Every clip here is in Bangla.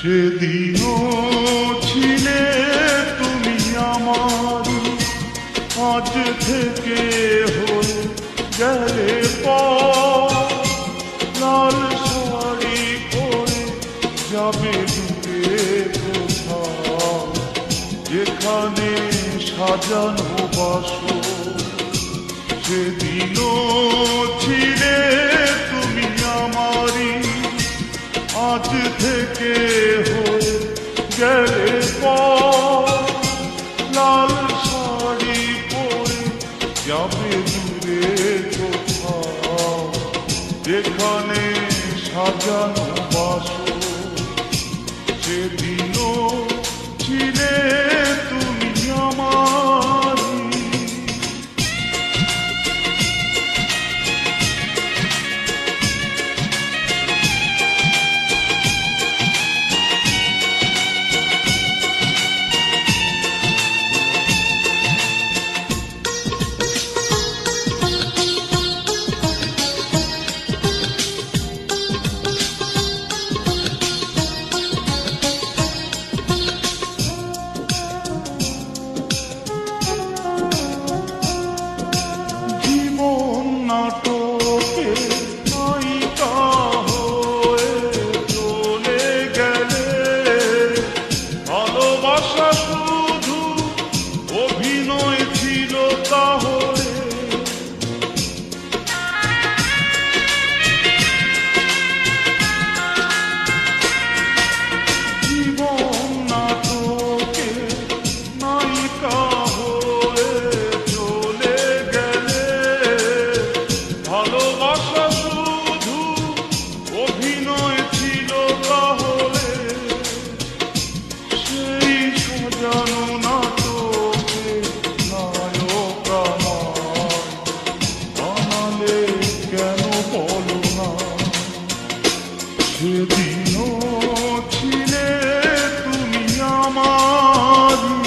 সেদিনও ছিলে তুমি আমার, আজ থেকে হয়ে গেলে লাল শাড়ি পরে যাবে দূরে কোথাও, যেখানে সাজানো বাসর। সেদিনও ছিলে তুমি আমারই, আজ থেকে হয়ে গেলে লাল শাড়ি পরে যাবে দূরে কোথাও, যেখানে সাজানো বাসর। সেদিনও ছিলে তুমি আমারই। নাটকে নায়িকা হয়ে চলে গেলে, ভালোবাসা শুধু অভিনয় ছিল তাহলে। জীবন নাটকে নায়িকা হয়ে চলে গেলে, ভালোবাসা শুধু অভিনয় ছিল তাহলে। সেই সাজানো নাটকে নায়ক আমায় বানালে কেন বলো না। সেদিনও ছিলে তুমি আমারই।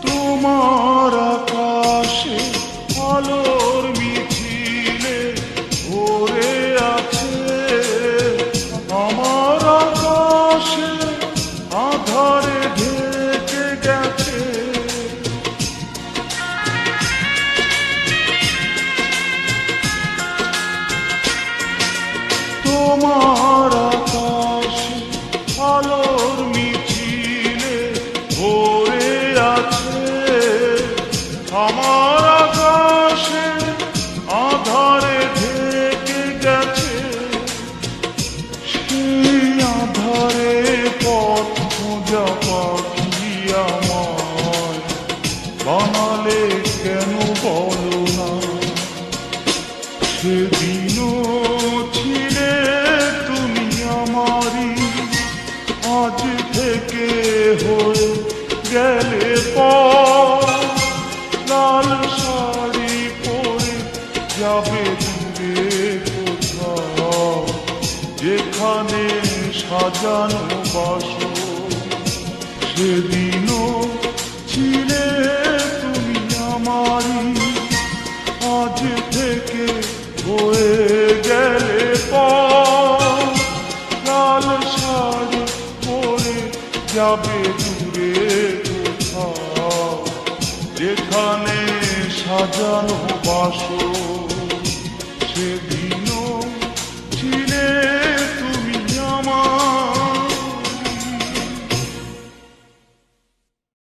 তোমার আকাশে আলোর মিছিলে ভরে আছে, আমার আকাশে আধারে ঢেকে গেছে। তোমার আকাশে আলোর মিছিলে ভরে আছে, আমার আকাশে আধারে ঢেকে গেছে। সেই আধারে পথ খোঁজা পাখি আমায় বানালে কেন বলো না। সেদিনও ছিলে তুমি আমারই, আজ থেকে হয়ে গেলে লাল শাড়ি পরে যাবে দূরে কোথাও, যেখানে সাজানো বাসর। সেদিনও ছিলে তুমি আমারই, আজ থেকে হয়ে গেলে লাল শাড়ি পরে যাবে দূরে কোথাও, যেখানে সাজানো বাসর।